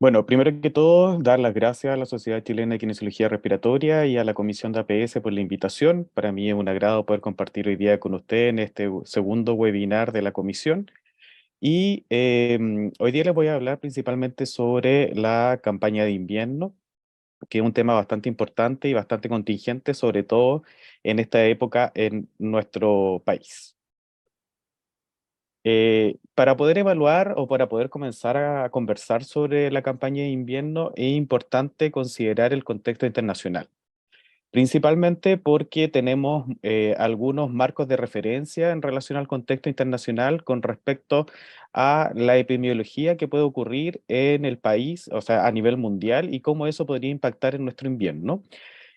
Bueno, primero que todo, dar las gracias a la Sociedad Chilena de Kinesiología Respiratoria y a la Comisión de APS por la invitación. Para mí es un agrado poder compartir hoy día con usted en este segundo webinar de la comisión. Y hoy día les voy a hablar principalmente sobre la campaña de invierno, que es un tema bastante importante y bastante contingente, sobre todo en esta época en nuestro país. Para poder evaluar o para poder comenzar a conversar sobre la campaña de invierno, es importante considerar el contexto internacional, principalmente porque tenemos algunos marcos de referencia en relación al contexto internacional con respecto a la epidemiología que puede ocurrir en el país, o sea, a nivel mundial, y cómo eso podría impactar en nuestro invierno.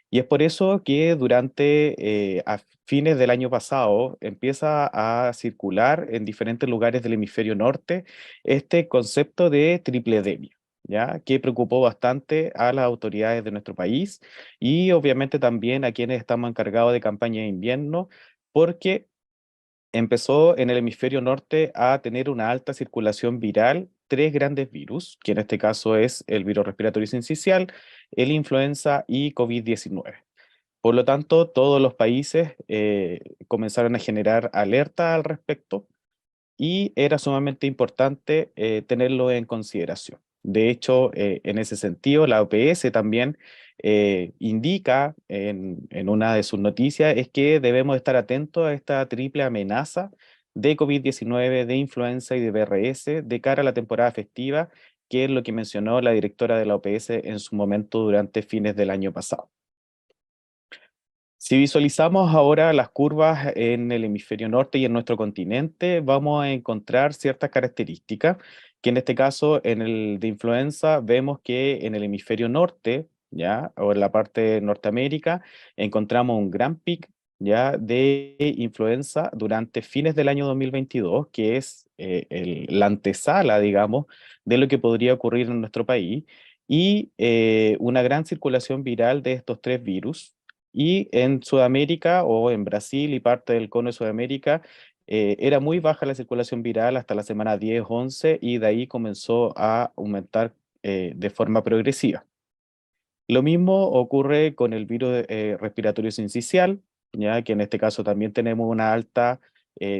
Y es por eso que durante a fines del año pasado empieza a circular en diferentes lugares del hemisferio norte este concepto de tripledemia, ¿ya? Que preocupó bastante a las autoridades de nuestro país y obviamente también a quienes estamos encargados de campaña de invierno, porque empezó en el hemisferio norte a tener una alta circulación viral, tres grandes virus, que en este caso es el virus respiratorio sincicial, el influenza y COVID-19. Por lo tanto, todos los países comenzaron a generar alerta al respecto y era sumamente importante tenerlo en consideración. De hecho, en ese sentido, la OPS también indica en una de sus noticias es que debemos estar atentos a esta triple amenaza de COVID-19, de influenza y de VRS de cara a la temporada festiva, que es lo que mencionó la directora de la OPS en su momento durante fines del año pasado. Si visualizamos ahora las curvas en el hemisferio norte y en nuestro continente, vamos a encontrar ciertas características que en este caso en el de influenza vemos que en el hemisferio norte, ya, o en la parte de Norteamérica, encontramos un gran pic ya de influenza durante fines del año 2022, que es la antesala, digamos, de lo que podría ocurrir en nuestro país, y una gran circulación viral de estos tres virus y en Sudamérica o en Brasil y parte del cono de Sudamérica era muy baja la circulación viral hasta la semana 10-11 y de ahí comenzó a aumentar de forma progresiva. Lo mismo ocurre con el virus respiratorio sincicial, ya que en este caso también tenemos una alta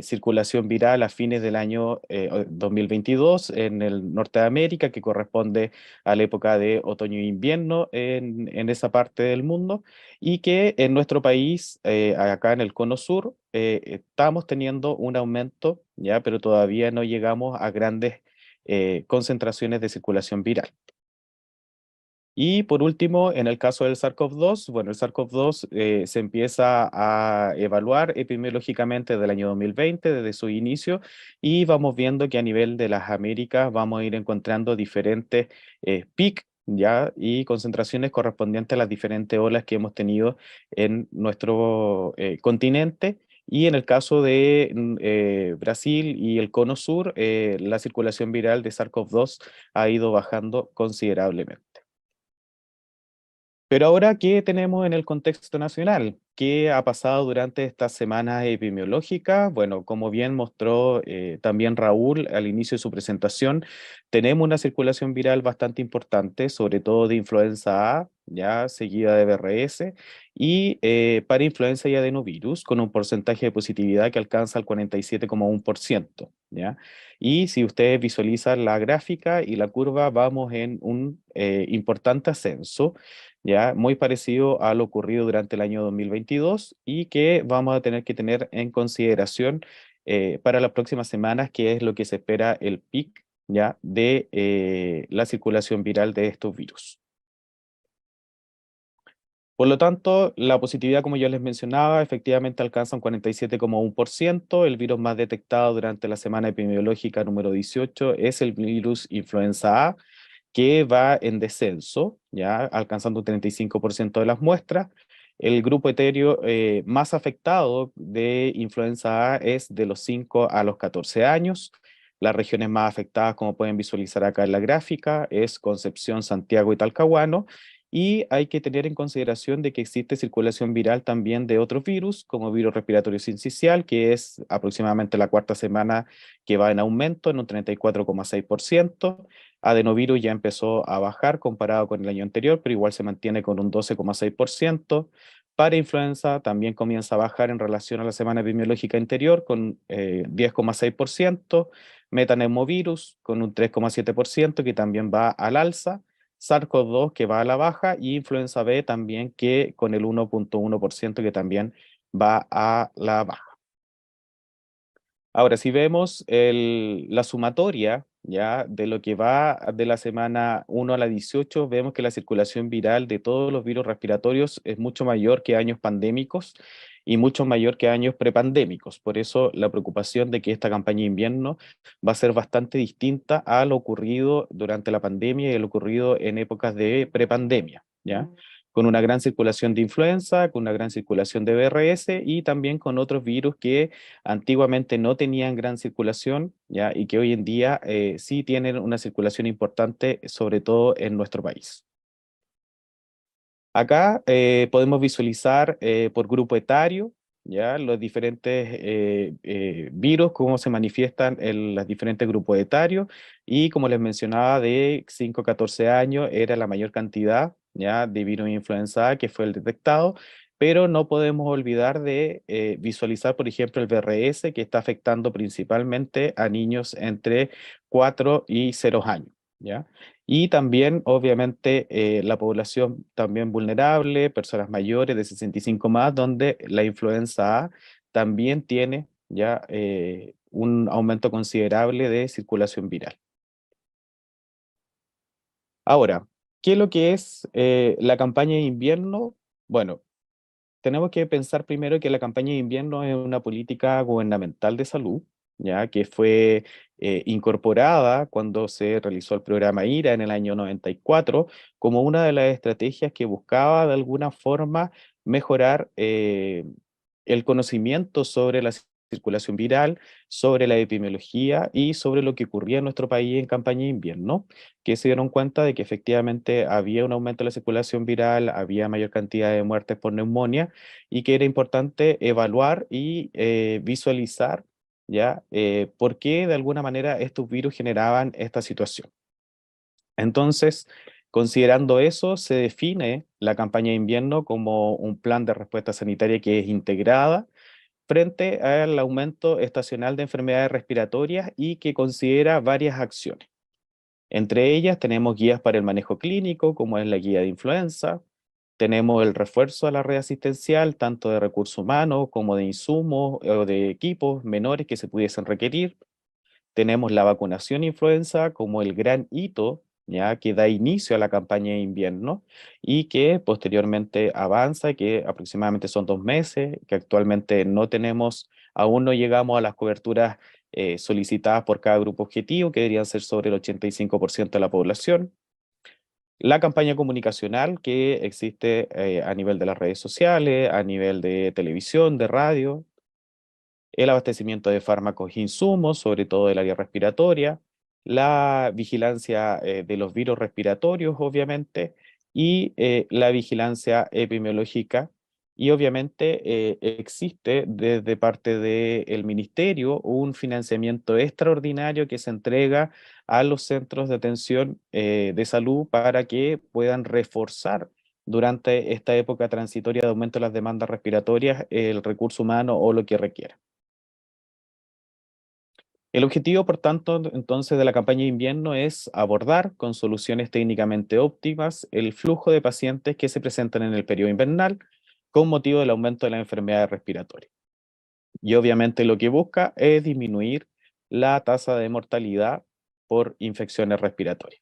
circulación viral a fines del año 2022 en el norte de América, que corresponde a la época de otoño e invierno en esa parte del mundo, y que en nuestro país, acá en el cono sur, estamos teniendo un aumento, ya, pero todavía no llegamos a grandes concentraciones de circulación viral. Y por último, en el caso del SARS-CoV-2, bueno, el SARS-CoV-2 se empieza a evaluar epidemiológicamente desde el año 2020, desde su inicio, y vamos viendo que a nivel de las Américas vamos a ir encontrando diferentes pics, ¿ya? Y concentraciones correspondientes a las diferentes olas que hemos tenido en nuestro continente. Y en el caso de Brasil y el Cono Sur, la circulación viral de SARS-CoV-2 ha ido bajando considerablemente. Pero ahora, ¿qué tenemos en el contexto nacional? ¿Qué ha pasado durante estas semanas epidemiológicas? Bueno, como bien mostró también Raúl al inicio de su presentación, tenemos una circulación viral bastante importante, sobre todo de influenza A, ya seguida de VRS, y para influenza y adenovirus, con un porcentaje de positividad que alcanza el 47,1%, ¿ya? Y si ustedes visualizan la gráfica y la curva, vamos en un importante ascenso, ya muy parecido a lo ocurrido durante el año 2022 y que vamos a tener que tener en consideración para las próximas semanas, que es lo que se espera el pic ya de la circulación viral de estos virus. Por lo tanto, la positividad, como yo les mencionaba, efectivamente alcanza un 47,1%. El virus más detectado durante la semana epidemiológica número 18 es el virus influenza A, que va en descenso, ya alcanzando un 35% de las muestras. El grupo etéreo más afectado de influenza A es de los 5 a los 14 años. Las regiones más afectadas, como pueden visualizar acá en la gráfica, es Concepción, Santiago y Talcahuano. Y hay que tener en consideración de que existe circulación viral también de otros virus, como virus respiratorio sincicial, que es aproximadamente la cuarta semana que va en aumento en un 34,6%. Adenovirus ya empezó a bajar comparado con el año anterior, pero igual se mantiene con un 12,6%. Parainfluenza también comienza a bajar en relación a la semana epidemiológica anterior con 10,6%. Metaneumovirus con un 3,7% que también va al alza. SARS-CoV-2 que va a la baja y influenza B también que con el 1,1% que también va a la baja. Ahora, si vemos la sumatoria ya de lo que va de la semana 1 a la 18, vemos que la circulación viral de todos los virus respiratorios es mucho mayor que años pandémicos y mucho mayor que años prepandémicos. Por eso la preocupación de que esta campaña de invierno va a ser bastante distinta a lo ocurrido durante la pandemia y lo ocurrido en épocas de prepandemia, ¿ya? Con una gran circulación de influenza, con una gran circulación de VRS y también con otros virus que antiguamente no tenían gran circulación, ¿ya? Y que hoy en día sí tienen una circulación importante, sobre todo en nuestro país. Acá podemos visualizar por grupo etario, ¿ya? Los diferentes virus, cómo se manifiestan en los diferentes grupos etarios, y como les mencionaba, de 5 a 14 años era la mayor cantidad, ¿ya? De virus influenza A que fue el detectado, pero no podemos olvidar de visualizar, por ejemplo, el VRS, que está afectando principalmente a niños entre 4 y 0 años, ¿ya? Y también, obviamente, la población también vulnerable, personas mayores de 65 más, donde la influenza A también tiene ya un aumento considerable de circulación viral. Ahora, ¿qué es lo que es la campaña de invierno? Bueno, tenemos que pensar primero que la campaña de invierno es una política gubernamental de salud, ya que fue incorporada cuando se realizó el programa IRA en el año 94 como una de las estrategias que buscaba de alguna forma mejorar el conocimiento sobre la circulación viral, sobre la epidemiología y sobre lo que ocurría en nuestro país en campaña de invierno, que se dieron cuenta de que efectivamente había un aumento de la circulación viral, había mayor cantidad de muertes por neumonía y que era importante evaluar y visualizar ya por qué de alguna manera estos virus generaban esta situación. Entonces, considerando eso, se define la campaña de invierno como un plan de respuesta sanitaria que es integrada frente al aumento estacional de enfermedades respiratorias y que considera varias acciones. Entre ellas tenemos guías para el manejo clínico, como es la guía de influenza. Tenemos el refuerzo a la red asistencial, tanto de recursos humanos como de insumos o de equipos menores que se pudiesen requerir. Tenemos la vacunación influenza como el gran hito, ya que da inicio a la campaña de invierno y que posteriormente avanza, que aproximadamente son 2 meses, que actualmente no tenemos, aún no llegamos a las coberturas solicitadas por cada grupo objetivo, que deberían ser sobre el 85% de la población. La campaña comunicacional que existe a nivel de las redes sociales, a nivel de televisión, de radio, el abastecimiento de fármacos e insumos, sobre todo del área respiratoria, la vigilancia de los virus respiratorios, obviamente, y la vigilancia epidemiológica. Y obviamente existe desde parte del ministerio un financiamiento extraordinario que se entrega a los centros de atención de salud para que puedan reforzar durante esta época transitoria de aumento de las demandas respiratorias el recurso humano o lo que requiera. El objetivo, por tanto, entonces, de la campaña de invierno es abordar con soluciones técnicamente óptimas el flujo de pacientes que se presentan en el periodo invernal con motivo del aumento de las enfermedades respiratorias. Y obviamente lo que busca es disminuir la tasa de mortalidad por infecciones respiratorias.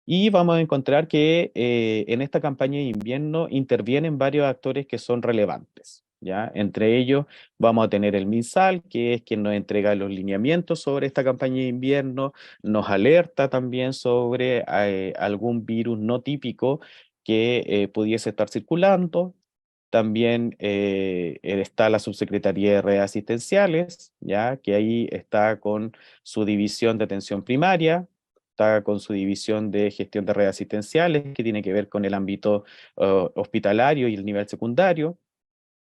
Y vamos a encontrar que en esta campaña de invierno intervienen varios actores que son relevantes, ¿ya? Entre ellos vamos a tener el MinSal, que es quien nos entrega los lineamientos sobre esta campaña de invierno, nos alerta también sobre algún virus no típico que pudiese estar circulando. También está la Subsecretaría de Redes Asistenciales, ¿ya? Que ahí está con su división de atención primaria, está con su división de gestión de redes asistenciales, que tiene que ver con el ámbito hospitalario y el nivel secundario.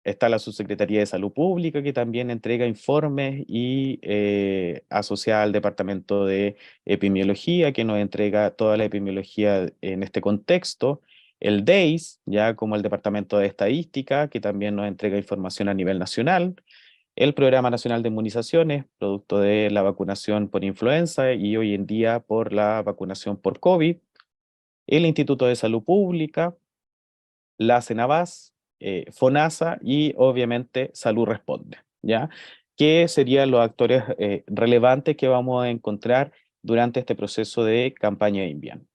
Está la Subsecretaría de Salud Pública, que también entrega informes y asociada al Departamento de Epidemiología, que nos entrega toda la epidemiología en este contexto. El DEIS, ya como el Departamento de Estadística, que también nos entrega información a nivel nacional. El Programa Nacional de Inmunizaciones, producto de la vacunación por influenza y hoy en día por la vacunación por COVID. El Instituto de Salud Pública, la CENAVAS, FONASA y obviamente Salud Responde, ¿ya? Que serían los actores relevantes que vamos a encontrar durante este proceso de campaña de invierno.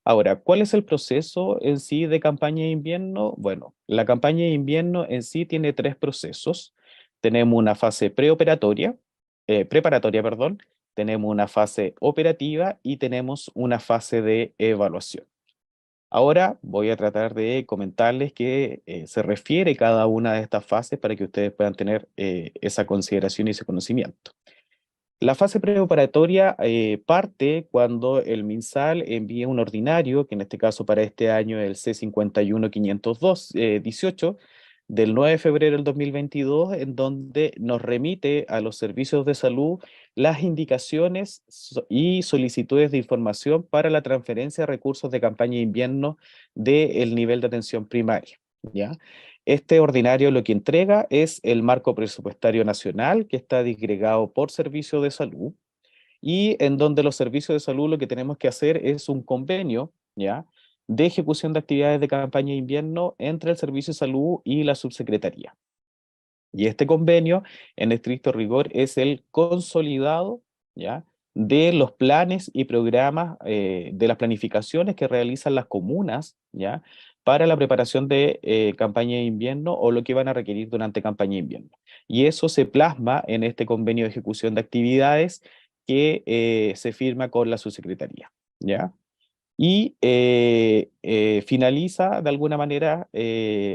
Ahora, ¿cuál es el proceso en sí de campaña de invierno? Bueno, la campaña de invierno en sí tiene tres procesos. Tenemos una fase preparatoria, perdón, tenemos una fase operativa y tenemos una fase de evaluación. Ahora voy a tratar de comentarles qué se refiere cada una de estas fases para que ustedes puedan tener esa consideración y ese conocimiento. La fase preoperatoria parte cuando el MinSal envía un ordinario, que en este caso para este año es el C51502 18, del 9 de febrero del 2022, en donde nos remite a los servicios de salud las indicaciones y solicitudes de información para la transferencia de recursos de campaña de invierno del nivel de atención primaria, ¿ya? Este ordinario lo que entrega es el marco presupuestario nacional que está disgregado por servicio de salud y en donde los servicios de salud lo que tenemos que hacer es un convenio, ¿ya? De ejecución de actividades de campaña de invierno entre el servicio de salud y la subsecretaría. Y este convenio, en estricto rigor, es el consolidado, ¿ya? De los planes y programas, de las planificaciones que realizan las comunas, ¿ya? Para la preparación de campaña de invierno o lo que van a requerir durante campaña de invierno. Y eso se plasma en este convenio de ejecución de actividades que se firma con la subsecretaría, ¿ya? Y finaliza de alguna manera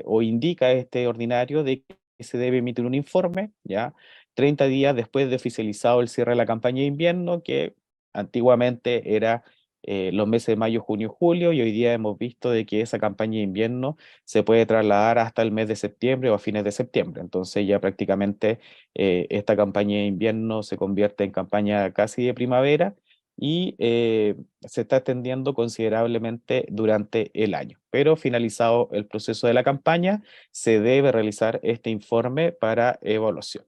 o indica este ordinario de que se debe emitir un informe, ¿ya? 30 días después de oficializado el cierre de la campaña de invierno, que antiguamente era los meses de mayo, junio, julio, y hoy día hemos visto de que esa campaña de invierno se puede trasladar hasta el mes de septiembre o a fines de septiembre. Entonces ya prácticamente esta campaña de invierno se convierte en campaña casi de primavera y se está extendiendo considerablemente durante el año. Pero finalizado el proceso de la campaña, se debe realizar este informe para evaluación.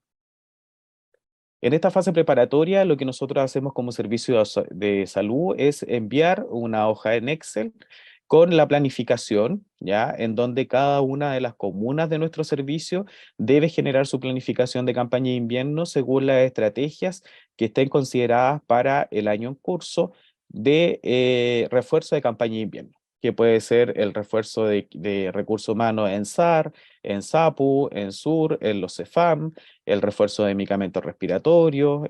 En esta fase preparatoria, lo que nosotros hacemos como servicio de salud es enviar una hoja en Excel con la planificación, ¿ya? En donde cada una de las comunas de nuestro servicio debe generar su planificación de campaña de invierno según las estrategias que estén consideradas para el año en curso de refuerzo de campaña de invierno, que puede ser el refuerzo de recursos humanos en SAR, en SAPU, en SUR, en los CEFAM, el refuerzo de medicamentos respiratorios,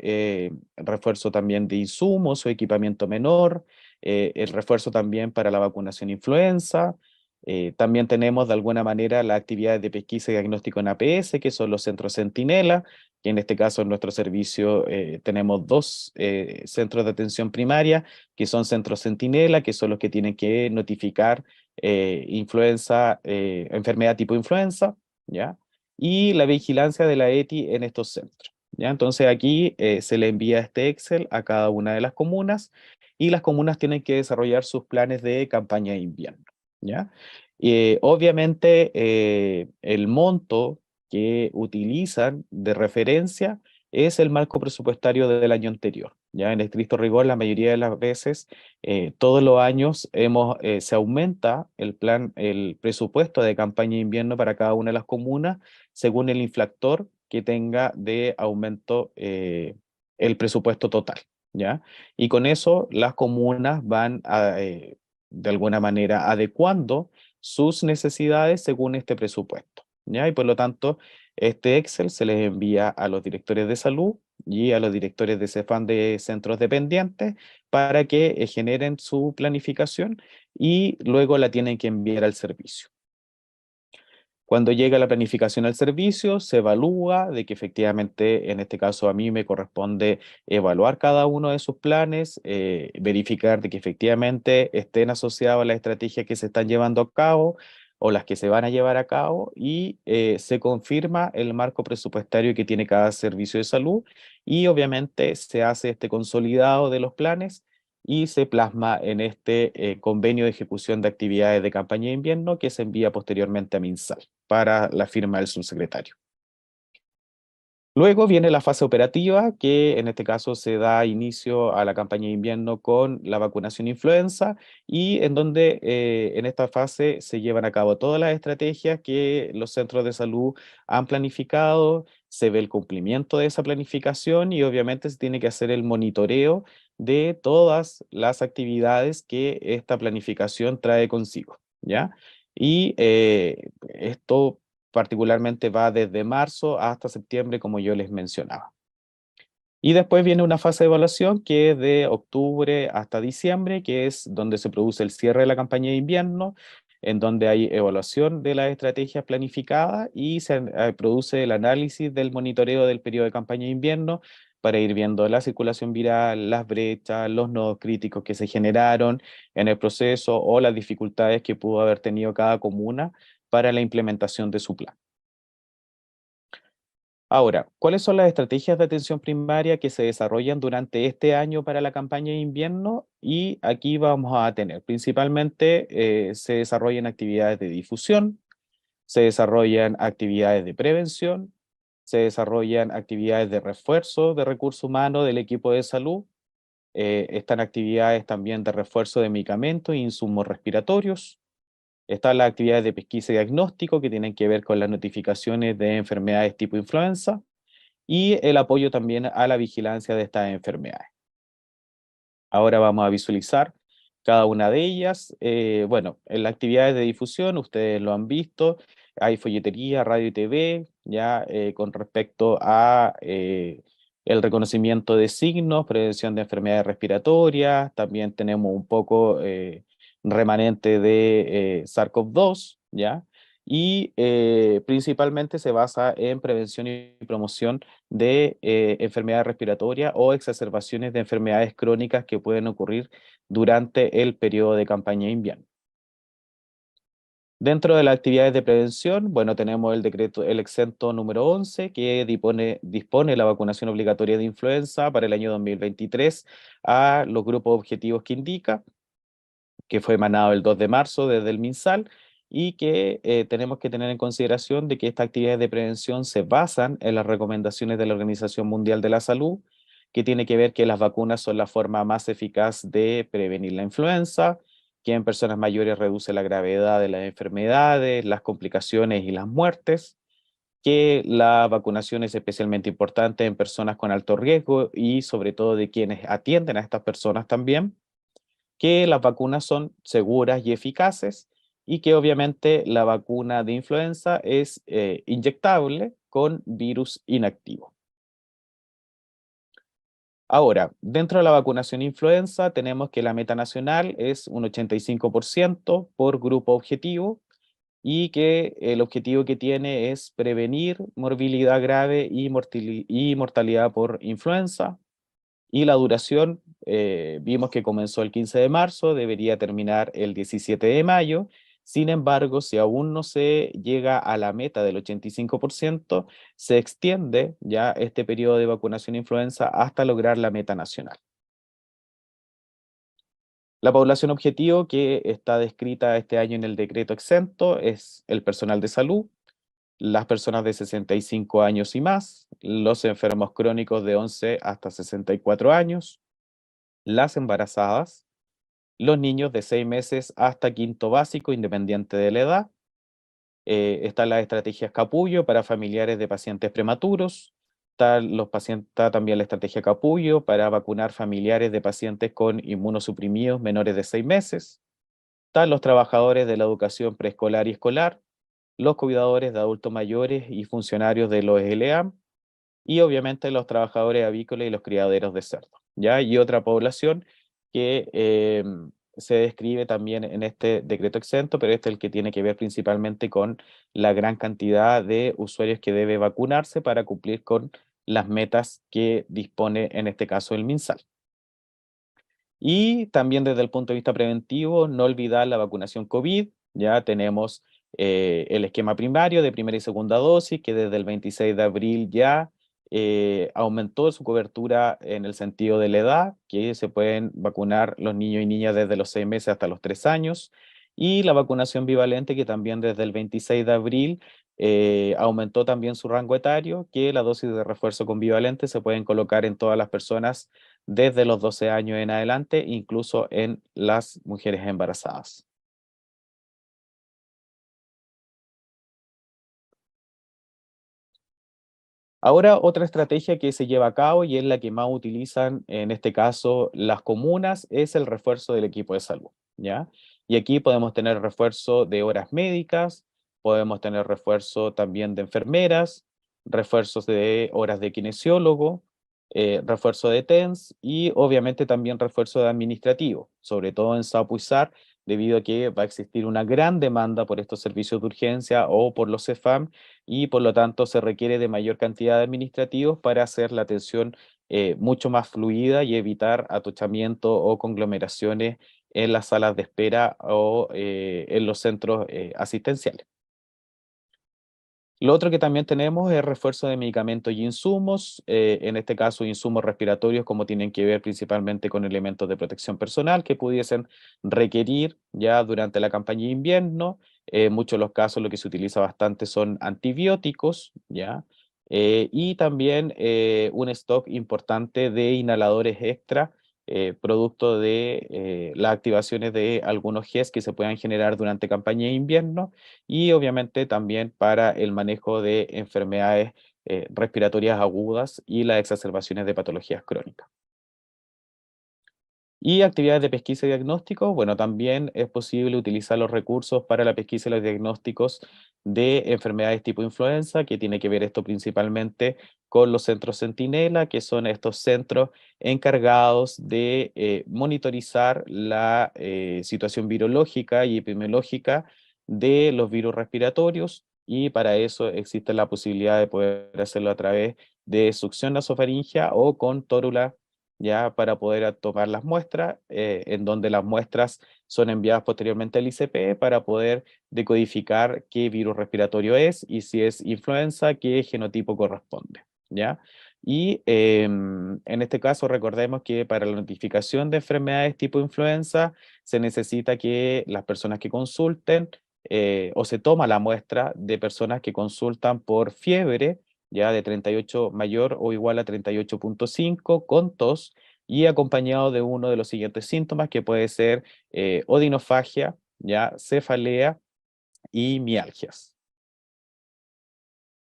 refuerzo también de insumos o equipamiento menor, el refuerzo también para la vacunación influenza. También tenemos de alguna manera las actividades de pesquisa y diagnóstico en APS, que son los centros Centinela, que en este caso en nuestro servicio tenemos dos centros de atención primaria, que son centros Centinela, que son los que tienen que notificar influenza, enfermedad tipo influenza, ¿ya? Y la vigilancia de la ETI en estos centros, ¿ya? Entonces aquí se le envía este Excel a cada una de las comunas y las comunas tienen que desarrollar sus planes de campaña de invierno, ¿ya? Obviamente el monto que utilizan de referencia es el marco presupuestario del año anterior. Ya en estricto rigor, la mayoría de las veces, todos los años se aumenta el presupuesto de campaña de invierno para cada una de las comunas según el inflactor que tenga de aumento el presupuesto total, ¿ya? Y con eso las comunas van de alguna manera adecuando sus necesidades según este presupuesto, ¿ya? Y por lo tanto, este Excel se les envía a los directores de salud y a los directores de CEFAM de centros dependientes para que generen su planificación y luego la tienen que enviar al servicio. Cuando llega la planificación al servicio, se evalúa de que efectivamente, en este caso a mí me corresponde evaluar cada uno de sus planes, verificar de que efectivamente estén asociados a la estrategia que se están llevando a cabo, o las que se van a llevar a cabo y se confirma el marco presupuestario que tiene cada servicio de salud y obviamente se hace este consolidado de los planes y se plasma en este convenio de ejecución de actividades de campaña de invierno que se envía posteriormente a MinSal para la firma del subsecretario. Luego viene la fase operativa, que en este caso se da inicio a la campaña de invierno con la vacunación influenza y en donde en esta fase se llevan a cabo todas las estrategias que los centros de salud han planificado, se ve el cumplimiento de esa planificación y obviamente se tiene que hacer el monitoreo de todas las actividades que esta planificación trae consigo, ¿ya? Y esto particularmente va desde marzo hasta septiembre, como yo les mencionaba. Y después viene una fase de evaluación que es de octubre hasta diciembre, que es donde se produce el cierre de la campaña de invierno, en donde hay evaluación de las estrategias planificadas y se produce el análisis del monitoreo del periodo de campaña de invierno para ir viendo la circulación viral, las brechas, los nodos críticos que se generaron en el proceso o las dificultades que pudo haber tenido cada comuna para la implementación de su plan. Ahora, ¿cuáles son las estrategias de atención primaria que se desarrollan durante este año para la campaña de invierno? Y aquí vamos a tener, principalmente, se desarrollan actividades de difusión, se desarrollan actividades de prevención, se desarrollan actividades de refuerzo de recursos humanos del equipo de salud, están actividades también de refuerzo de medicamentos e insumos respiratorios. Están las actividades de pesquisa y diagnóstico que tienen que ver con las notificaciones de enfermedades tipo influenza y el apoyo también a la vigilancia de estas enfermedades. Ahora vamos a visualizar cada una de ellas. Bueno, en las actividades de difusión, ustedes lo han visto, hay folletería, radio y TV, ya con respecto a el reconocimiento de signos, prevención de enfermedades respiratorias, también tenemos un poco remanente de SARS-CoV-2, ¿ya? Y principalmente se basa en prevención y promoción de enfermedades respiratorias o exacerbaciones de enfermedades crónicas que pueden ocurrir durante el periodo de campaña de invierno. Dentro de las actividades de prevención, bueno, tenemos el decreto, el exento número 11, que dispone la vacunación obligatoria de influenza para el año 2023 a los grupos objetivos que indica, que fue emanado el 2 de marzo desde el MinSal, y que tenemos que tener en consideración de que estas actividades de prevención se basan en las recomendaciones de la Organización Mundial de la Salud, que tiene que ver que las vacunas son la forma más eficaz de prevenir la influenza, que en personas mayores reduce la gravedad de las enfermedades, las complicaciones y las muertes, que la vacunación es especialmente importante en personas con alto riesgo y sobre todo de quienes atienden a estas personas también, que las vacunas son seguras y eficaces y que obviamente la vacuna de influenza es inyectable con virus inactivo. Ahora, dentro de la vacunación influenza tenemos que la meta nacional es un 85% por grupo objetivo y que el objetivo que tiene es prevenir morbilidad grave y mortalidad por influenza. Y la duración, vimos que comenzó el 15 de marzo, debería terminar el 17 de mayo. Sin embargo, si aún no se llega a la meta del 85%, se extiende ya este periodo de vacunación influenza hasta lograr la meta nacional. La población objetivo que está descrita este año en el decreto exento es el personal de salud, las personas de 65 años y más, los enfermos crónicos de 11 hasta 64 años, las embarazadas, los niños de 6 meses hasta quinto básico, independiente de la edad. Están las estrategias Capullo para familiares de pacientes prematuros. Está también la estrategia Capullo para vacunar familiares de pacientes con inmunosuprimidos menores de 6 meses. Están los trabajadores de la educación preescolar y escolar, los cuidadores de adultos mayores y funcionarios de los LEAM, y obviamente los trabajadores avícolas y los criaderos de cerdo, ¿ya? Y otra población que se describe también en este decreto exento, pero este es el que tiene que ver principalmente con la gran cantidad de usuarios que debe vacunarse para cumplir con las metas que dispone en este caso el MinSal. Y también desde el punto de vista preventivo, no olvidar la vacunación COVID. Ya tenemos el esquema primario de primera y segunda dosis, que desde el 26 de abril ya aumentó su cobertura en el sentido de la edad, que se pueden vacunar los niños y niñas desde los 6 meses hasta los 3 años, y la vacunación bivalente, que también desde el 26 de abril aumentó también su rango etario, que la dosis de refuerzo con bivalente se pueden colocar en todas las personas desde los 12 años en adelante, incluso en las mujeres embarazadas. Ahora, otra estrategia que se lleva a cabo y es la que más utilizan en este caso las comunas es el refuerzo del equipo de salud, ¿ya? Y aquí podemos tener refuerzo de horas médicas, podemos tener refuerzo también de enfermeras, refuerzos de horas de kinesiólogo, refuerzo de TENS y obviamente también refuerzo de administrativo, sobre todo en SAPU y SAR, debido a que va a existir una gran demanda por estos servicios de urgencia o por los CEFAM y por lo tanto se requiere de mayor cantidad de administrativos para hacer la atención mucho más fluida y evitar atochamiento o conglomeraciones en las salas de espera o en los centros asistenciales. Lo otro que también tenemos es refuerzo de medicamentos y insumos, en este caso insumos respiratorios como tienen que ver principalmente con elementos de protección personal que pudiesen requerir ya durante la campaña de invierno. En muchos de los casos lo que se utiliza bastante son antibióticos, ¿ya? Y también un stock importante de inhaladores extra, producto de las activaciones de algunos GES que se puedan generar durante campaña de invierno y obviamente también para el manejo de enfermedades respiratorias agudas y las exacerbaciones de patologías crónicas. Y actividades de pesquisa y diagnóstico, bueno, también es posible utilizar los recursos para la pesquisa y los diagnósticos de enfermedades tipo influenza, que tiene que ver esto principalmente con los centros Centinela, que son estos centros encargados de monitorizar la situación virológica y epidemiológica de los virus respiratorios, y para eso existe la posibilidad de poder hacerlo a través de succión nasofaringea o con tórula ya para poder tomar las muestras, en donde las muestras son enviadas posteriormente al ICP para poder decodificar qué virus respiratorio es y si es influenza, qué genotipo corresponde, ¿ya? Y en este caso recordemos que para la notificación de enfermedades tipo influenza se necesita que las personas que consulten o se toma la muestra de personas que consultan por fiebre, ya de 38 mayor o igual a 38,5 con tos y acompañado de uno de los siguientes síntomas que puede ser odinofagia, ya cefalea y mialgias.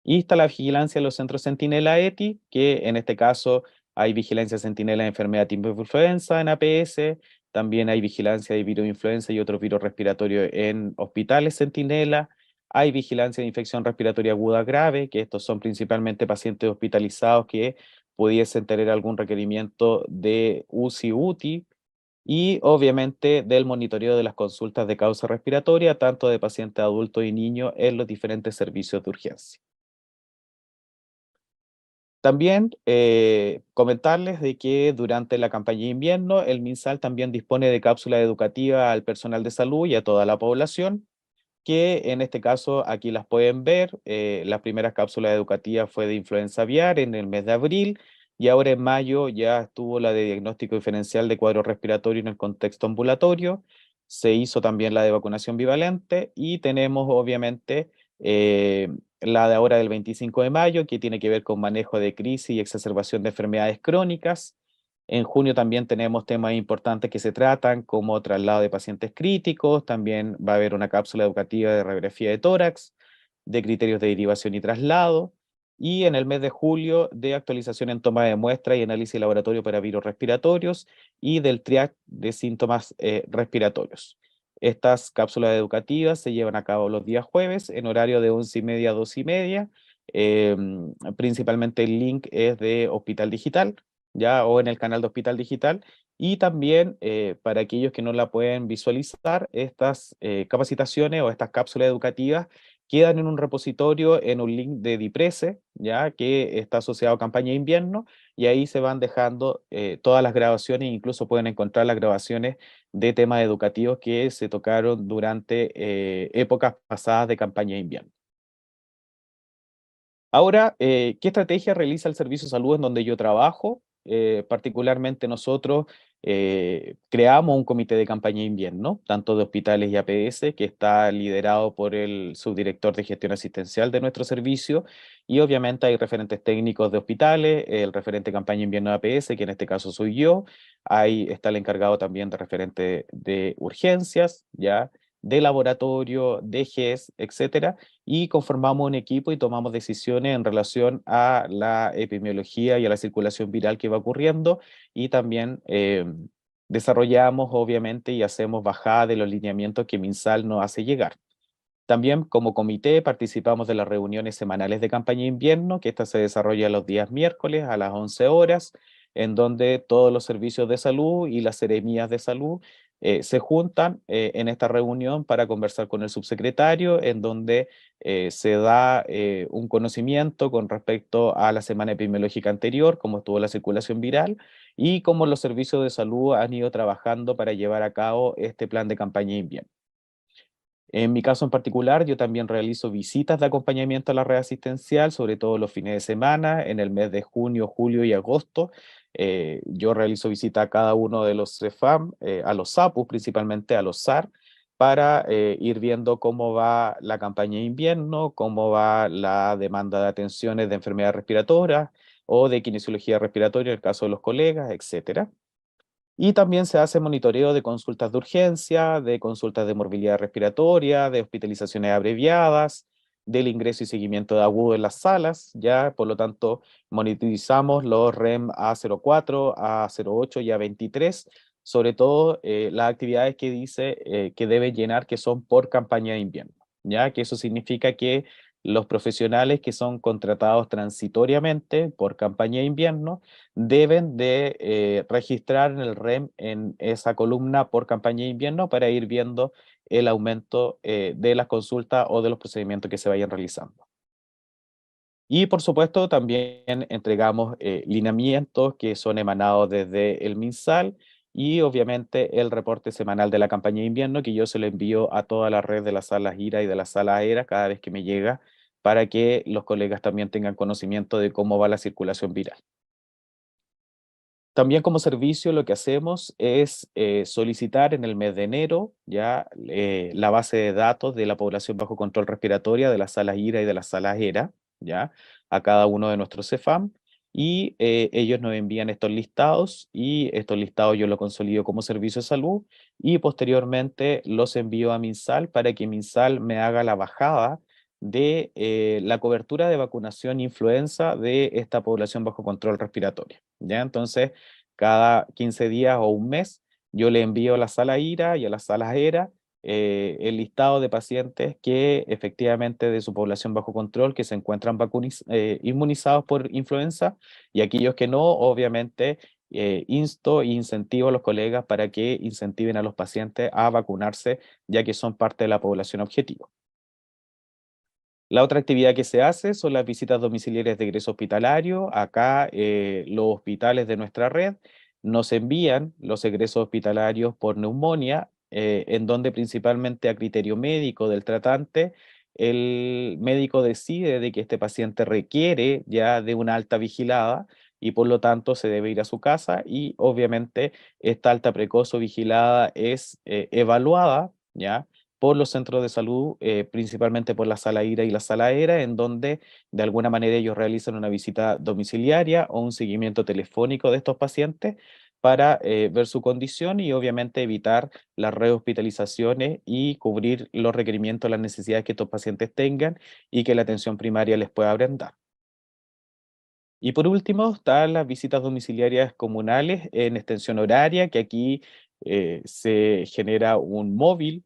Y está la vigilancia de los centros Centinela ETI, que en este caso hay vigilancia Centinela de enfermedad tipo influenza en APS, también hay vigilancia de virus influenza y otros virus respiratorios en hospitales Centinela, hay vigilancia de infección respiratoria aguda grave, que estos son principalmente pacientes hospitalizados que pudiesen tener algún requerimiento de UCI-UTI, y obviamente del monitoreo de las consultas de causa respiratoria, tanto de pacientes adultos y niños en los diferentes servicios de urgencia. También comentarles de que durante la campaña de invierno el MinSal también dispone de cápsulas educativas al personal de salud y a toda la población, que en este caso aquí las pueden ver. Las primeras cápsulas educativas fue de influenza aviar en el mes de abril y ahora en mayo ya estuvo la de diagnóstico diferencial de cuadro respiratorio en el contexto ambulatorio. Se hizo también la de vacunación bivalente y tenemos obviamente eh, la de ahora del 25 de mayo, que tiene que ver con manejo de crisis y exacerbación de enfermedades crónicas. En junio también tenemos temas importantes que se tratan, como traslado de pacientes críticos, también va a haber una cápsula educativa de radiografía de tórax, de criterios de derivación y traslado, y en el mes de julio de actualización en toma de muestra y análisis de laboratorio para virus respiratorios y del triage de síntomas respiratorios. Estas cápsulas educativas se llevan a cabo los días jueves en horario de 11:30 a 2:30. Principalmente el link es de Hospital Digital, ya o en el canal de Hospital Digital. Y también para aquellos que no la pueden visualizar, estas capacitaciones o estas cápsulas educativas quedan en un repositorio en un link de Diprese, ya que está asociado a campaña de invierno, y ahí se van dejando todas las grabaciones, incluso pueden encontrar las grabaciones de temas educativos que se tocaron durante épocas pasadas de campaña de invierno. Ahora, ¿qué estrategia realiza el Servicio de Salud en donde yo trabajo? Particularmente nosotros creamos un comité de campaña de invierno, tanto de hospitales y APS, que está liderado por el subdirector de gestión asistencial de nuestro servicio, y obviamente hay referentes técnicos de hospitales, el referente de campaña de invierno de APS, que en este caso soy yo, ahí está el encargado también de referente de urgencias, ¿ya? De laboratorio, de GES, etcétera, y conformamos un equipo y tomamos decisiones en relación a la epidemiología y a la circulación viral que va ocurriendo, y también desarrollamos obviamente y hacemos bajada de los lineamientos que MinSal nos hace llegar. También como comité participamos de las reuniones semanales de campaña de invierno, que esta se desarrolla los días miércoles a las 11 horas, en donde todos los servicios de salud y las seremías de salud se juntan en esta reunión para conversar con el subsecretario, en donde se da un conocimiento con respecto a la semana epidemiológica anterior, cómo estuvo la circulación viral y cómo los servicios de salud han ido trabajando para llevar a cabo este plan de campaña de invierno. En mi caso en particular, yo también realizo visitas de acompañamiento a la red asistencial, sobre todo los fines de semana, en el mes de junio, julio y agosto. Yo realizo visita a cada uno de los CEFAM, a los SAPUS, principalmente a los SAR, para ir viendo cómo va la campaña de invierno, cómo va la demanda de atenciones de enfermedades respiratorias o de kinesiología respiratoria en el caso de los colegas, etcétera. Y también se hace monitoreo de consultas de urgencia, de consultas de morbilidad respiratoria, de hospitalizaciones abreviadas, del ingreso y seguimiento de agudo en las salas, ya, por lo tanto, monitorizamos los REM A04, A08 y A23, sobre todo las actividades que dice que debe llenar que son por campaña de invierno, ya, que eso significa que los profesionales que son contratados transitoriamente por campaña de invierno deben de registrar en el REM en esa columna por campaña de invierno para ir viendo el aumento de las consultas o de los procedimientos que se vayan realizando. Y por supuesto también entregamos lineamientos que son emanados desde el MinSal y obviamente el reporte semanal de la campaña de invierno que yo se lo envío a toda la red de las salas IRA y de las salas ERA cada vez que me llega para que los colegas también tengan conocimiento de cómo va la circulación viral. También como servicio lo que hacemos es solicitar en el mes de enero ya la base de datos de la población bajo control respiratoria de las salas IRA y de las salas ERA, ya, a cada uno de nuestros CEFAM, y ellos nos envían estos listados y estos listados yo los consolido como servicio de salud y posteriormente los envío a MinSal para que MinSal me haga la bajada de la cobertura de vacunación influenza de esta población bajo control respiratorio. ¿Ya? Entonces, cada 15 días o un mes, yo le envío a la sala IRA y a las salas ERA el listado de pacientes que efectivamente de su población bajo control que se encuentran inmunizados por influenza y aquellos que no, obviamente insto e incentivo a los colegas para que incentiven a los pacientes a vacunarse ya que son parte de la población objetivo. La otra actividad que se hace son las visitas domiciliarias de egreso hospitalario. Acá los hospitales de nuestra red nos envían los egresos hospitalarios por neumonía, en donde principalmente a criterio médico del tratante, el médico decide de que este paciente requiere ya de una alta vigilada y por lo tanto se debe ir a su casa y obviamente esta alta precoz o vigilada es evaluada, ¿ya? Por los centros de salud, principalmente por la sala IRA y la sala ERA, en donde de alguna manera ellos realizan una visita domiciliaria o un seguimiento telefónico de estos pacientes para ver su condición y obviamente evitar las rehospitalizaciones y cubrir los requerimientos, las necesidades que estos pacientes tengan y que la atención primaria les pueda brindar. Y por último, están las visitas domiciliarias comunales en extensión horaria, que aquí se genera un móvil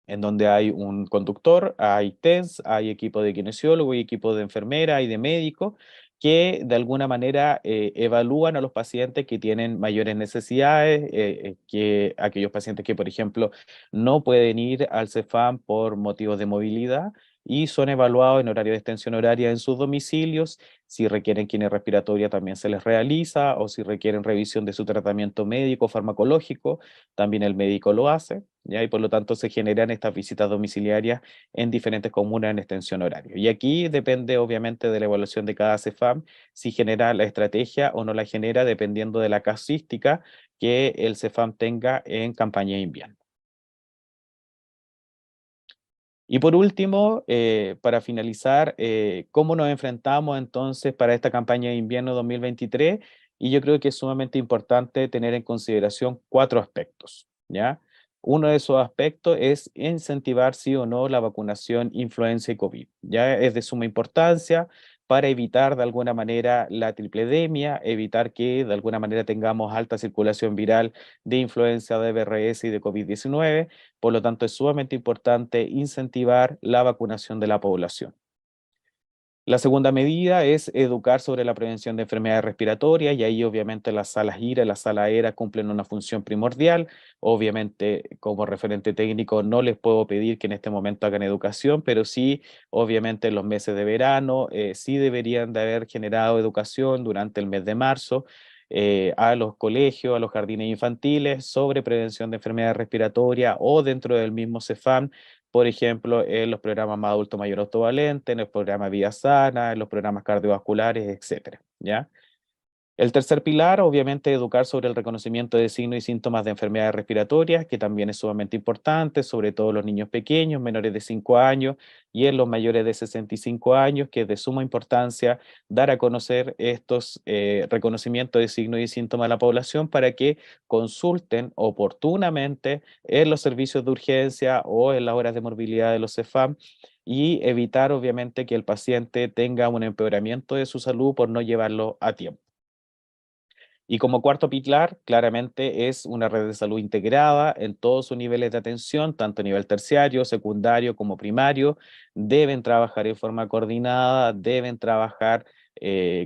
en donde hay un conductor, hay TENS, hay equipo de kinesiólogo y equipo de enfermera y de médico que de alguna manera evalúan a los pacientes que tienen mayores necesidades, que aquellos pacientes que, por ejemplo, no pueden ir al CEFAM por motivos de movilidad y son evaluados en horario de extensión horaria en sus domicilios. Si requieren quimio respiratoria también se les realiza, o si requieren revisión de su tratamiento médico farmacológico, también el médico lo hace, ¿ya? Y por lo tanto se generan estas visitas domiciliarias en diferentes comunas en extensión horaria. Y aquí depende obviamente de la evaluación de cada CEFAM, si genera la estrategia o no la genera, dependiendo de la casuística que el CEFAM tenga en campaña de invierno. Y por último, para finalizar, ¿cómo nos enfrentamos entonces para esta campaña de invierno 2023? Y yo creo que es sumamente importante tener en consideración cuatro aspectos, ¿ya? Uno de esos aspectos es incentivar sí o no la vacunación influenza y COVID. Ya es de suma importancia para evitar de alguna manera la tripledemia, evitar que de alguna manera tengamos alta circulación viral de influenza, de VRS y de COVID-19. Por lo tanto, es sumamente importante incentivar la vacunación de la población. La segunda medida es educar sobre la prevención de enfermedades respiratorias, y ahí obviamente las salas IRA y las salas ERA cumplen una función primordial. Obviamente, como referente técnico, no les puedo pedir que en este momento hagan educación, pero sí, obviamente en los meses de verano, sí deberían de haber generado educación durante el mes de marzo, a los colegios, a los jardines infantiles, sobre prevención de enfermedades respiratorias, o dentro del mismo CEFAM, por ejemplo, en los programas más adulto mayor autovalente, en el programa Vida Sana, en los programas cardiovasculares, etcétera, ¿ya? El tercer pilar, obviamente, educar sobre el reconocimiento de signos y síntomas de enfermedades respiratorias, que también es sumamente importante, sobre todo en los niños pequeños, menores de 5 años, y en los mayores de 65 años, que es de suma importancia dar a conocer estos reconocimientos de signos y síntomas a la población, para que consulten oportunamente en los servicios de urgencia o en las horas de morbilidad de los CEFAM, y evitar, obviamente, que el paciente tenga un empeoramiento de su salud por no llevarlo a tiempo. Y como cuarto pilar, claramente es una red de salud integrada en todos sus niveles de atención, tanto a nivel terciario, secundario como primario. Deben trabajar en forma coordinada, deben trabajar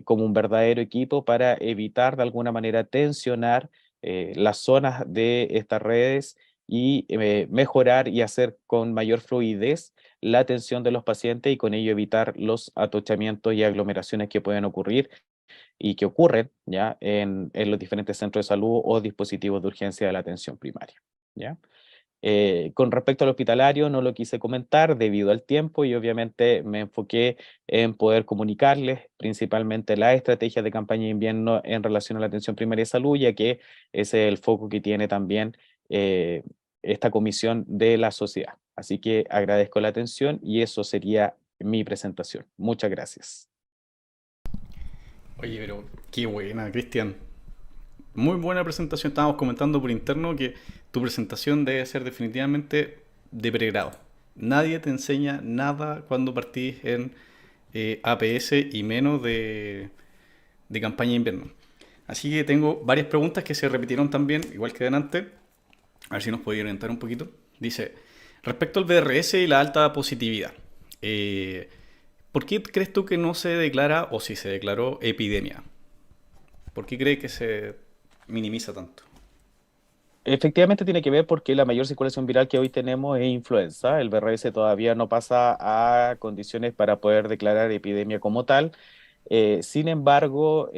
como un verdadero equipo para evitar de alguna manera tensionar las zonas de estas redes, y mejorar y hacer con mayor fluidez la atención de los pacientes, y con ello evitar los atochamientos y aglomeraciones que pueden ocurrir y que ocurren ya en los diferentes centros de salud o dispositivos de urgencia de la atención primaria, ¿ya? Con respecto al hospitalario, no lo quise comentar debido al tiempo, y obviamente me enfoqué en poder comunicarles principalmente la estrategia de campaña de invierno en relación a la atención primaria de salud, ya que ese es el foco que tiene también eh, esta comisión de la sociedad. Así que agradezco la atención y eso sería mi presentación. Muchas gracias. Oye, pero qué buena, Cristian. Muy buena presentación. Estábamos comentando por interno que tu presentación debe ser definitivamente de pregrado. Nadie te enseña nada cuando partís en APS y menos de campaña de invierno. Así que tengo varias preguntas que se repitieron también, igual que delante. A ver si nos podía orientar un poquito. Dice, respecto al VRS y la alta positividad, eh, ¿por qué crees tú que no se declara, o si se declaró, epidemia? ¿Por qué crees que se minimiza tanto? Efectivamente tiene que ver porque la mayor circulación viral que hoy tenemos es influenza. El VRS todavía no pasa a condiciones para poder declarar epidemia como tal. Sin embargo,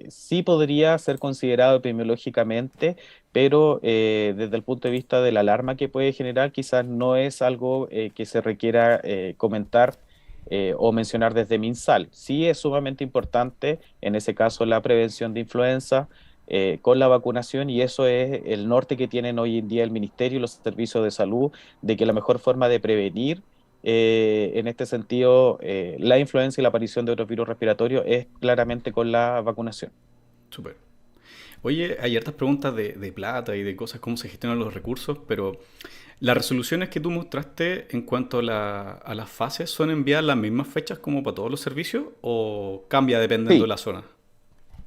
sí podría ser considerado epidemiológicamente, pero desde el punto de vista de la alarma que puede generar, quizás no es algo que se requiera comentar o mencionar desde MinSal. Sí es sumamente importante, en ese caso, la prevención de influenza con la vacunación, y eso es el norte que tienen hoy en día el Ministerio y los servicios de salud, de que la mejor forma de prevenir en este sentido, la influenza y la aparición de otros virus respiratorios es claramente con la vacunación. Súper. Oye, hay hartas preguntas de plata y de cosas, cómo se gestionan los recursos, pero las resoluciones que tú mostraste en cuanto a, a las fases, ¿son enviadas las mismas fechas como para todos los servicios o cambia dependiendo de Sí, la zona?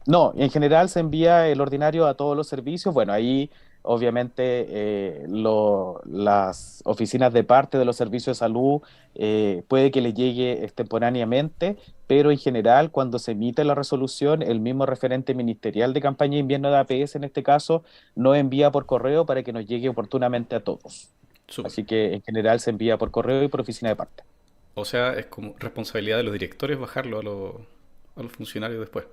no, en general se envía el ordinario a todos los servicios. Bueno, ahí obviamente las oficinas de parte de los servicios de salud puede que les llegue extemporáneamente, pero en general cuando se emite la resolución, el mismo referente ministerial de campaña de invierno de APS en este caso nos envía por correo para que nos llegue oportunamente a todos. Súper. Así que en general se envía por correo y por oficina de parte. O sea, es como responsabilidad de los directores bajarlo a los funcionarios después.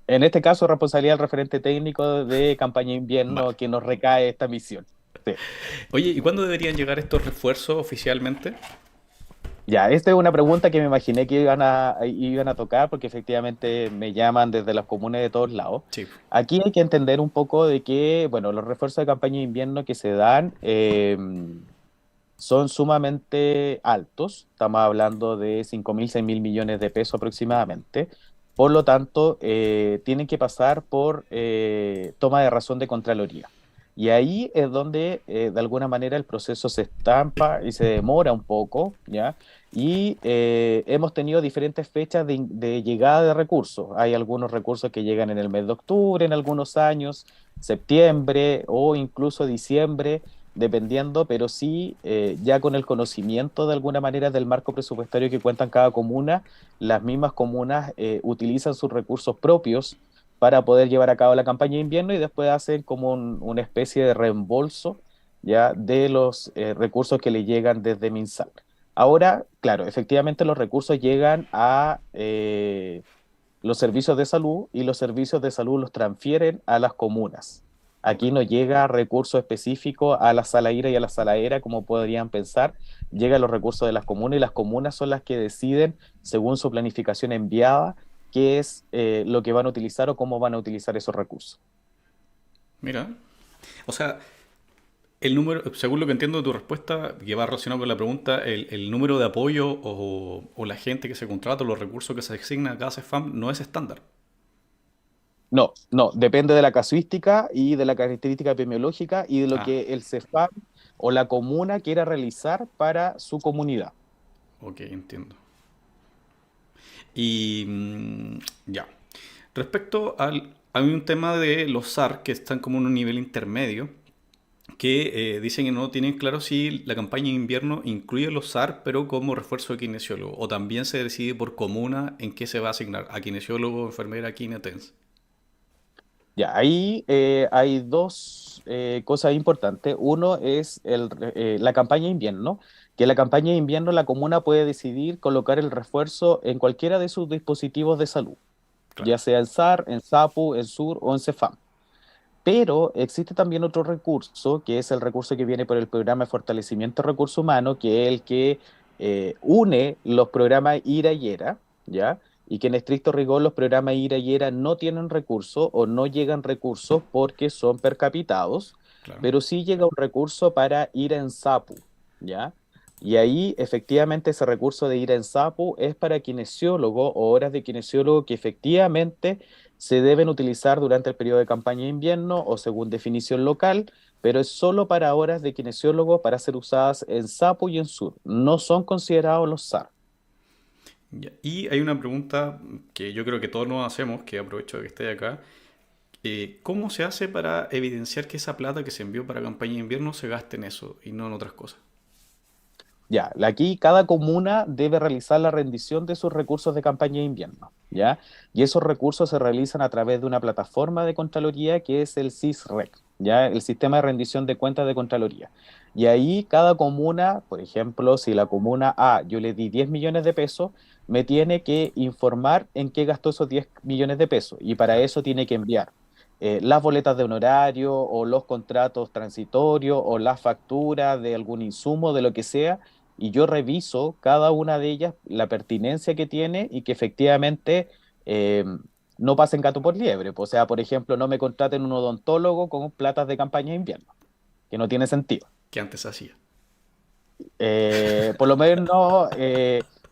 En este caso, responsabilidad del referente técnico de campaña de Vale. invierno que nos recae esta misión. Sí. Oye, ¿y cuándo deberían llegar estos refuerzos oficialmente? Ya, esta es una pregunta que me imaginé que iban a tocar porque efectivamente me llaman desde las comunas de todos lados. Sí. Aquí hay que entender un poco de que, bueno, los refuerzos de campaña de invierno que se dan son sumamente altos. Estamos hablando de 5.000, 6.000 millones de pesos aproximadamente. Por lo tanto, tienen que pasar por toma de razón de Contraloría. Y ahí es donde, de alguna manera, el proceso se estampa y se demora un poco, ¿ya? Y hemos tenido diferentes fechas de llegada de recursos. Hay algunos recursos que llegan en el mes de octubre, en algunos años, septiembre o incluso diciembre, dependiendo, pero sí ya con el conocimiento de alguna manera del marco presupuestario que cuentan cada comuna, las mismas comunas utilizan sus recursos propios para poder llevar a cabo la campaña de invierno y después hacen como una especie de reembolso ya de los recursos que le llegan desde MinSal. Ahora, claro, efectivamente los recursos llegan a los servicios de salud y los servicios de salud los transfieren a las comunas. Ok. Aquí no llega recurso específico a la Salaíra y a la Saladera, como podrían pensar, llegan los recursos de las comunas y las comunas son las que deciden, según su planificación enviada, qué es lo que van a utilizar o cómo van a utilizar esos recursos. Mira. O sea, el número, según lo que entiendo de tu respuesta, que va relacionado con la pregunta, el número de apoyo o la gente que se contrata, o los recursos que se asignan a cada CEFAM no es estándar. No, no, depende de la casuística y de la característica epidemiológica y de lo Ah, que el CEFAM o la comuna quiera realizar para su comunidad. ok, entiendo. Y ya. Respecto al, hay un tema de los SAR que están como en un nivel intermedio, que dicen que no tienen claro si la campaña de invierno incluye los SAR, pero como refuerzo de kinesiólogo, o también se decide por comuna en qué se va a asignar, a kinesiólogo, enfermera, kinetens. Ya, ahí hay dos cosas importantes. Uno es la campaña de invierno, que la campaña de invierno la comuna puede decidir colocar el refuerzo en cualquiera de sus dispositivos de salud, Claro. ya sea en SAR, en SAPU, en SUR o en CEFAM. Pero existe también otro recurso, que es el recurso que viene por el programa de fortalecimiento de recursos humanos, que es el que une los programas IRA y ERA, ¿ya? Y que en estricto rigor los programas IRA y ERA no tienen recursos o no llegan recursos porque son percapitados, Claro. pero sí llega un recurso para IRA en SAPU, ¿ya? Y ahí efectivamente ese recurso de IRA en SAPU es para kinesiólogo o horas de kinesiólogo que efectivamente se deben utilizar durante el periodo de campaña de invierno o según definición local, pero es solo para horas de kinesiólogo para ser usadas en SAPU y en SUR. No son considerados los SAR. Ya. Y hay una pregunta que yo creo que todos nos hacemos, que aprovecho de que esté acá. ¿Cómo se hace para evidenciar que esa plata que se envió para campaña de invierno se gaste en eso y no en otras cosas? Ya, aquí cada comuna debe realizar la rendición de sus recursos de campaña de invierno, ¿ya? Y esos recursos se realizan a través de una plataforma de Contraloría que es el SISREC, ¿ya? El Sistema de Rendición de Cuentas de Contraloría. Y ahí cada comuna, por ejemplo, si la comuna A yo le di 10 millones de pesos, me tiene que informar en qué gastó esos 10 millones de pesos. Y para Claro. eso tiene que enviar las boletas de honorario o los contratos transitorios o las facturas de algún insumo, de lo que sea, y yo reviso cada una de ellas, la pertinencia que tiene y que efectivamente eh, no pasen gato por liebre. O sea, por ejemplo, no me contraten un odontólogo con platas de campaña de invierno, que no tiene sentido. Que antes hacía. Por lo menos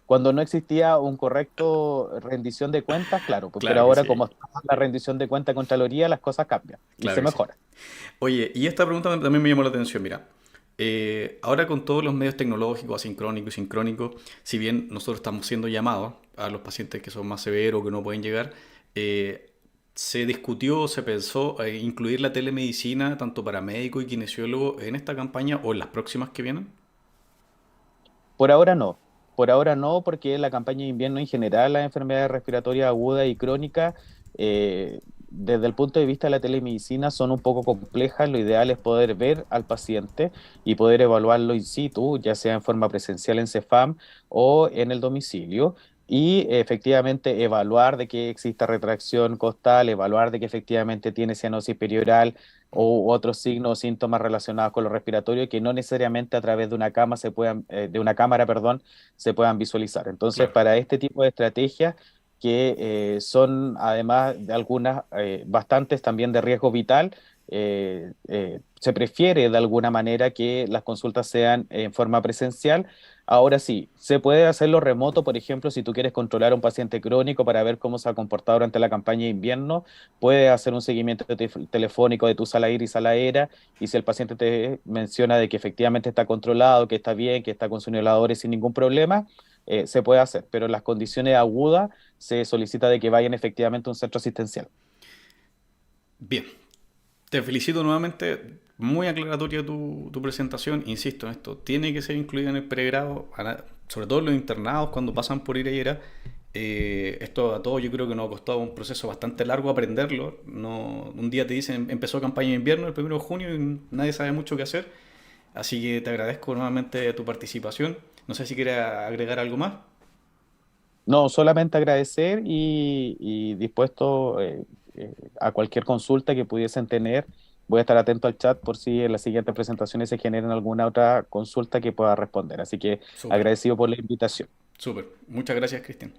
cuando no existía un correcto rendición de cuentas, claro, pues, pero Claro que ahora sí, como está la rendición de cuenta con Contraloría, las cosas cambian y claro se que sí. mejoran. Oye, y esta pregunta también me llamó la atención. Mira, ahora con todos los medios tecnológicos, asincrónicos y sincrónicos, si bien nosotros estamos siendo llamados a los pacientes que son más severos, que no pueden llegar, eh, se discutió, se pensó incluir la telemedicina tanto para médico y kinesiólogo en esta campaña o en las próximas que vienen. Por ahora no. Por ahora no, porque la campaña de invierno en general, las enfermedades respiratorias agudas y crónicas, eh, desde el punto de vista de la telemedicina son un poco complejas. Lo ideal es poder ver al paciente y poder evaluarlo in situ, ya sea en forma presencial en Cefam o en el domicilio. Y efectivamente evaluar de que exista retracción costal, evaluar de que efectivamente tiene cianosis perioral o otros signos o síntomas relacionados con lo respiratorio que no necesariamente a través de una cama se puedan, de una cámara, perdón, se puedan visualizar. Entonces, Claro. para este tipo de estrategias que son además de algunas bastantes también de riesgo vital, se prefiere de alguna manera que las consultas sean en forma presencial. Ahora sí, se puede hacerlo remoto, por ejemplo, si tú quieres controlar a un paciente crónico para ver cómo se ha comportado durante la campaña de invierno, puedes hacer un seguimiento telefónico de tu sala aire y sala aérea, y si el paciente te menciona de que efectivamente está controlado, que está bien, que está con sus inhaladores sin ningún problema, se puede hacer, pero en las condiciones agudas se solicita de que vayan efectivamente a un centro asistencial. Bien, te felicito nuevamente. Muy aclaratoria tu presentación. Insisto en esto, tiene que ser incluida en el pregrado, sobre todo los internados cuando pasan por IREIERA. Esto a todos yo creo que nos ha costado un proceso bastante largo aprenderlo. No, un día te dicen empezó campaña de invierno el 1 de junio y nadie sabe mucho qué hacer. Así que te agradezco nuevamente tu participación. No sé si quieres agregar algo más. No, solamente agradecer y dispuesto a cualquier consulta que pudiesen tener. Voy a estar atento al chat por si en las siguientes presentaciones se generan alguna otra consulta que pueda responder. Así que Súper, agradecido por la invitación. súper. Muchas gracias, Cristian.